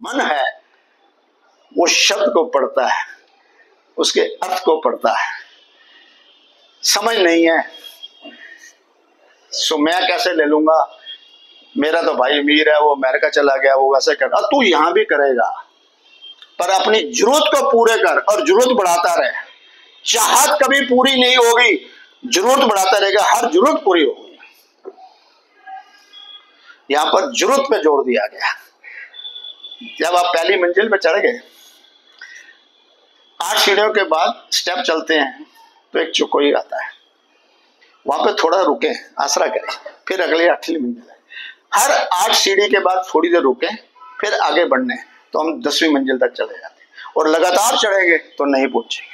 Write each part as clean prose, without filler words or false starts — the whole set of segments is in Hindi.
मन है वो शब्द को पढ़ता है, उसके अर्थ को पढ़ता है, समझ नहीं है सो मैं कैसे ले लूंगा, मेरा तो भाई अमीर है, वो अमेरिका चला गया, वो वैसे कर, और तू यहां भी करेगा, पर अपनी जरूरत को पूरे कर और जरूरत बढ़ाता रहे। चाहत कभी पूरी नहीं होगी, जरूरत बढ़ाता रहेगा, हर जरूरत पूरी होगी। यहां पर जरूरत पे जोर दिया गया। जब आप पहली मंजिल पे चढ़ गए, 8 सीढ़ियों के बाद स्टेप चलते हैं तो एक चौकोई आता है, वहां पे थोड़ा रुके, आसरा करें, फिर अगली 8वीं मंजिल है। हर 8 सीढ़ी के बाद थोड़ी देर रुके, फिर आगे बढ़ने, तो हम 10वीं मंजिल तक चले जाते हैं, और लगातार चढ़ेंगे तो नहीं पहुंचेंगे।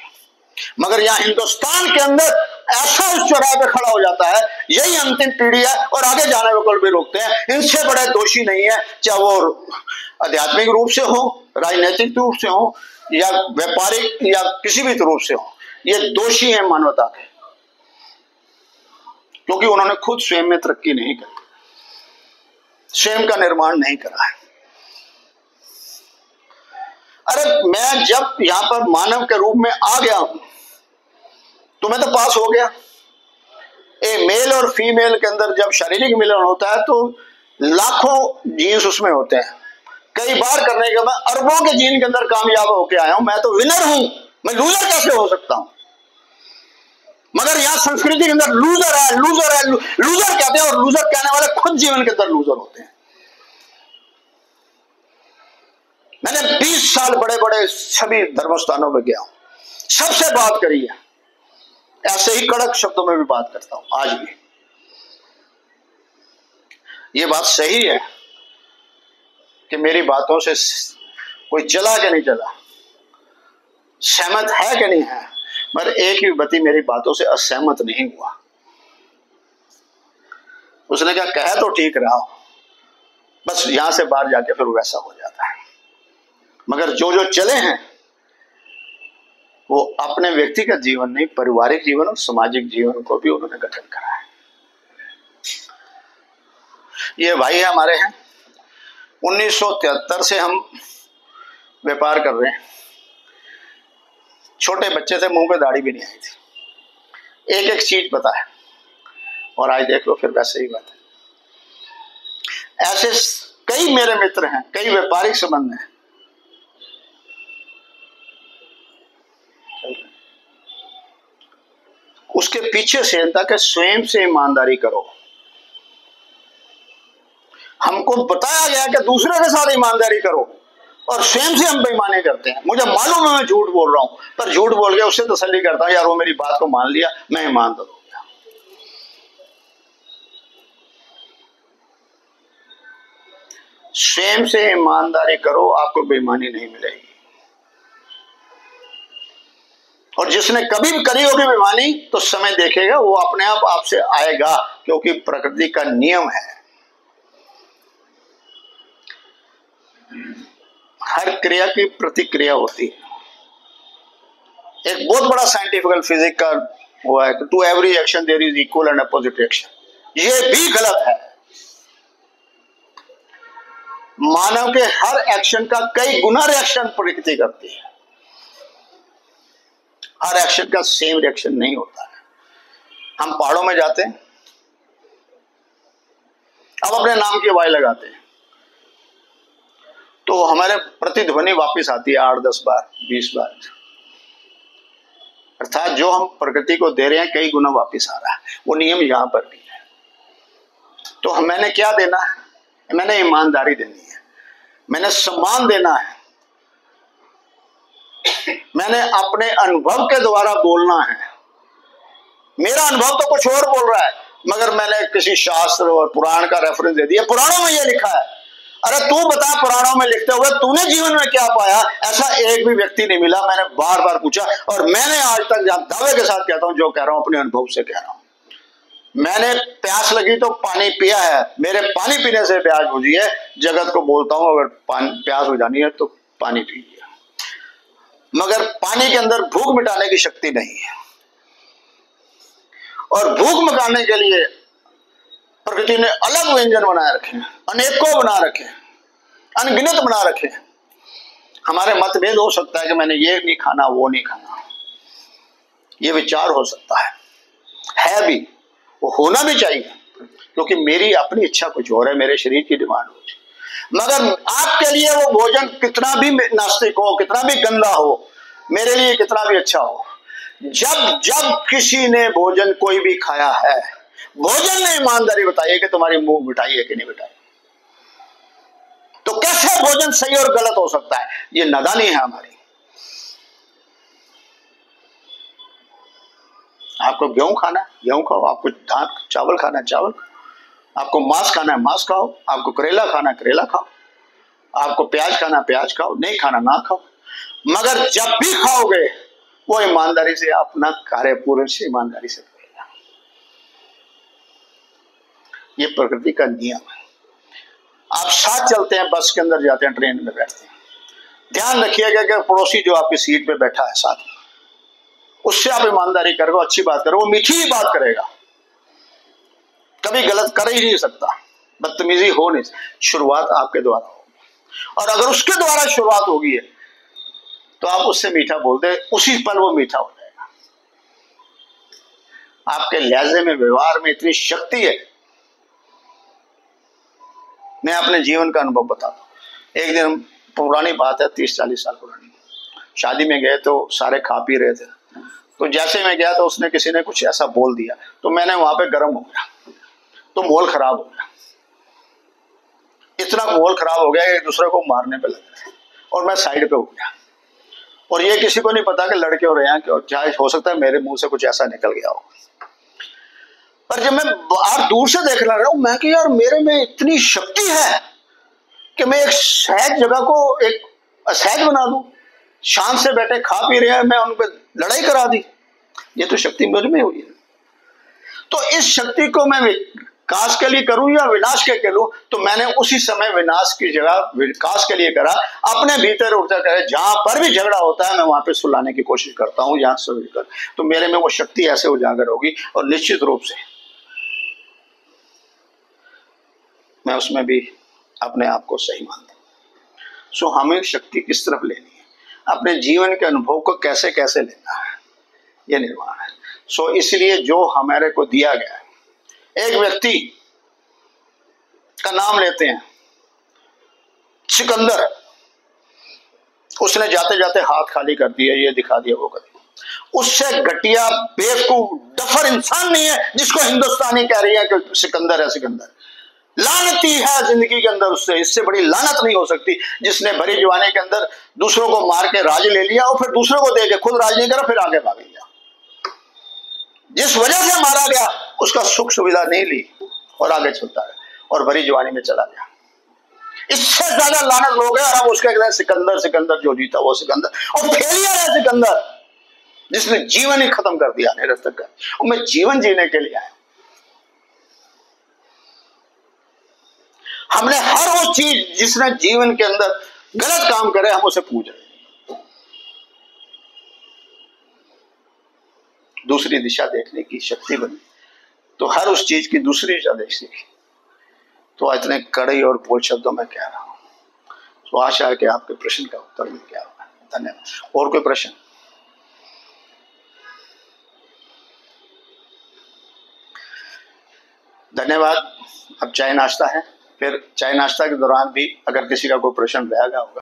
मगर यहाँ हिंदुस्तान के अंदर ऐसा उस चौराहे पे खड़ा हो जाता है, यही अंतिम पीढ़ी है, और आगे जाने को कोई भी रोकते हैं। इनसे बड़े दोषी नहीं है, चाहे वो आध्यात्मिक रूप से हो, राजनीतिक रूप से हो, या व्यापारिक या किसी भी रूप से हो, ये दोषी है मानवता के, क्योंकि उन्होंने खुद स्वयं में तरक्की नहीं करी, स्वयं का निर्माण नहीं करा है। अरे मैं जब यहां पर मानव के रूप में आ गया हूं तो मैं तो पास हो गया। मेल और फीमेल के अंदर जब शारीरिक मिलन होता है तो लाखों जीन्स उसमें होते हैं, कई बार करने के बाद अरबों के जीन के अंदर कामयाब होकर आया हूं, मैं तो विनर हूं, मैं लूजर कैसे हो सकता हूं? मगर यहां संस्कृति के अंदर लूजर है, लूजर है, लूजर कहते हैं, और लूजर कहने वाले खुद जीवन के अंदर लूजर होते हैं। मैंने 20 साल बड़े बड़े सभी धर्मस्थानों में गया हूं, सबसे बात करी है, ऐसे ही कड़क शब्दों में भी बात करता हूं आज भी। ये बात सही है कि मेरी बातों से कोई चला कि नहीं चला, सहमत है कि नहीं है, मगर एक भी व्यक्ति मेरी बातों से असहमत नहीं हुआ। उसने क्या कहा तो ठीक रहा, बस यहां से बाहर जाके फिर वैसा हो जाता है। मगर जो जो चले हैं वो अपने व्यक्तिगत जीवन नहीं, पारिवारिक जीवन और सामाजिक जीवन को भी उन्होंने गठन करा है। ये भाई हमारे हैं, 1973 से हम व्यापार कर रहे हैं। छोटे बच्चे थे, मुंह पे दाढ़ी भी नहीं आई थी, एक एक चीज पता है, और आज देख लो फिर वैसे ही बात है। ऐसे कई मेरे मित्र हैं, कई व्यापारिक संबंध हैं। उसके पीछे से था कि स्वयं से ईमानदारी करो। हमको बताया गया कि दूसरे के साथ ईमानदारी करो, और स्वयं से हम बेईमानी करते हैं। मुझे मालूम है मैं झूठ बोल रहा हूं, पर झूठ बोल के उससे तसल्ली करता हूं, यार वो मेरी बात को मान लिया, मैं ईमानदार हो गया। स्वयं से ईमानदारी करो, आपको बेईमानी नहीं मिलेगी। और जिसने कभी भी करी होगी बेईमानी तो समय देखेगा, वो अपने आप आपसे आएगा, क्योंकि प्रकृति का नियम है। हर क्रिया की प्रतिक्रिया होती है। एक बहुत बड़ा साइंटिफिकल फिजिक्स का हुआ है कि to every action there is equal and opposite action. ये भी गलत है। मानव के हर एक्शन का कई गुना रिएक्शन प्रकृति करती है। हर एक्शन का सेम रिएक्शन नहीं होता है। हम पहाड़ों में जाते हैं, अब अपने नाम की आवाज लगाते हैं तो हमारे प्रतिध्वनि वापस आती है 8, 10 बार, 20 बार। अर्थात जो हम प्रकृति को दे रहे हैं कई गुना वापस आ रहा है। वो नियम यहां पर भी है। तो मैंने क्या देना है? मैंने ईमानदारी देनी है, मैंने सम्मान देना है, मैंने अपने अनुभव के द्वारा बोलना है। मेरा अनुभव तो कुछ और बोल रहा है, मगर मैंने किसी शास्त्र और पुराण का रेफरेंस दे दिया, पुराणों में ये लिखा है। अरे तू बता, पुराणों में लिखते हुए तूने जीवन में क्या पाया? ऐसा एक भी व्यक्ति नहीं मिला। मैंने बार बार पूछा, और मैंने आज तक दावे के साथ कहता हूं, जो कह रहा हूं अपने अनुभव से कह रहा हूं। मैंने प्यास लगी तो पानी पिया है, मेरे पानी पीने से प्यास बुझी है। जगत को बोलता हूं, अगर प्यास हो जानी है तो पानी पीजिए, मगर पानी के अंदर भूख मिटाने की शक्ति नहीं है। और भूख मिटाने के लिए प्रकृति ने अलग व्यंजन बनाए रखे हैं, अनेकों बना रखे हैं, अनगिनत बना रखे हैं। हमारे मतभेद हो सकता है कि मैंने ये नहीं खाना, वो नहीं खाना, ये विचार हो सकता है भी, वो होना भी चाहिए, क्योंकि मेरी अपनी इच्छा कुछ और है, मेरे शरीर की डिमांड हो। मगर आपके लिए वो भोजन कितना भी नास्तिक हो, कितना भी गंदा हो, मेरे लिए कितना भी अच्छा हो, जब जब किसी ने भोजन कोई भी खाया है, भोजन ने ईमानदारी बताइए कि तुम्हारी मुंह मिठाई है कि नहीं मिठाई। तो कैसे भोजन सही और गलत हो सकता है? ये नादानी है हमारी। आपको गेहूं खाना है, गेहूं खाओ, आपको धान चावल खाना है, चावल खाओ, आपको मांस खाना है, मांस खाओ, आपको करेला खाना है, करेला खाओ, आपको प्याज खाना है, प्याज खाओ, नहीं खाना ना खाओ। मगर जब भी खाओगे वो ईमानदारी से, अपना कार्य पूर्ण से ईमानदारी से करेगा। ये प्रकृति का नियम है। आप साथ चलते हैं, बस के अंदर जाते हैं, ट्रेन में बैठते हैं, ध्यान रखिएगा कि पड़ोसी जो आपकी सीट पे बैठा है साथ, उससे आप ईमानदारी करोगे, अच्छी बात करो, वो मीठी ही बात करेगा, कभी गलत कर ही नहीं सकता, बदतमीजी हो नहीं सकती। शुरुआत आपके द्वारा होगी, और अगर उसके द्वारा शुरुआत होगी है तो आप उससे मीठा बोलते, उसी पल वो मीठा हो जाएगा। आपके लहजे में, व्यवहार में इतनी शक्ति है। मैं अपने जीवन का अनुभव बताता हूं। एक दिन, पुरानी बात है, 30-40 साल पुरानी, शादी में गए तो सारे खा पी रहे थे, तो जैसे मैं गया तो उसने, किसी ने कुछ ऐसा बोल दिया, तो मैंने वहां पे गर्म हो गया, तो माहौल खराब हो गया, इतना माहौल खराब हो गया, एक दूसरे को मारने पे लग गए, और मैं साइड पे हो गया, और ये किसी को नहीं पता कि लड़के हो रहे हैं, कि चाहे हो सकता है मेरे मुंह से कुछ ऐसा निकल गया हो। पर जब मैं बाहर दूर से देख रहा हूं, मैं कि यार मेरे में इतनी शक्ति है कि मैं एक सहज जगह को एक असहज बना दूं, शांत से बैठे खा पी रहे हैं, मैं उन पर लड़ाई करा दी। ये तो शक्ति मुझ में हुई है। तो इस शक्ति को मैं विकास के लिए करूं या विनाश के करूं, तो मैंने उसी समय विनाश की जगह विकास के लिए करा। अपने भीतर ऊर्जा करे, जहां पर भी झगड़ा होता है मैं वहां पे सुलाने की कोशिश करता हूं, यहां से कर, तो मेरे में वो शक्ति ऐसे उजागर होगी, और निश्चित रूप से मैं उसमें भी अपने आप को सही मानता हूं। सो हमें शक्ति किस तरफ लेनी है, अपने जीवन के अनुभव को कैसे कैसे लेना है, यह निर्माण है। सो इसलिए जो हमारे को दिया गया है, एक व्यक्ति का नाम लेते हैं सिकंदर, उसने जाते जाते हाथ खाली कर दिया, ये दिखा दिया, वो कर दिया। उससे घटिया बेवकूफ डफर इंसान नहीं है जिसको हिंदुस्तानी कह रही है कि सिकंदर है, सिकंदर लानती है जिंदगी के अंदर। उससे इससे बड़ी लानत नहीं हो सकती, जिसने भरी जवानी के अंदर दूसरों को मार के राज ले लिया, और फिर दूसरों को दे के खुद राज नहीं करा, फिर आगे भाग गया। जिस वजह से मारा गया उसका सुख सुविधा नहीं ली, और आगे चलता है, और भरी जवानी में चला गया। इससे ज्यादा लानत लोग हैं, और हम उसके कहते हैं सिकंदर, सिकंदर जो जीता वो सिकंदर, और फेलियर है सिकंदर जिसने जीवन ही खत्म कर दिया निरर्थक का। और मैं जीवन जीने के लिए आया। हमने हर वो चीज जिसने जीवन के अंदर गलत काम करे, हम उसे पूछ रहे, दूसरी दिशा देखने की शक्ति बनी, तो हर उस चीज की दूसरी दिशा देख सीखी। तो इतने कड़े और बोल शब्दों में कह रहा हूं, तो आशा है कि आपके प्रश्न का उत्तर मिल गया होगा। धन्यवाद। और कोई प्रश्न? धन्यवाद। अब चाय नाश्ता है, फिर चाय नाश्ता के दौरान भी अगर किसी का कोई प्रश्न रहेगा होगा।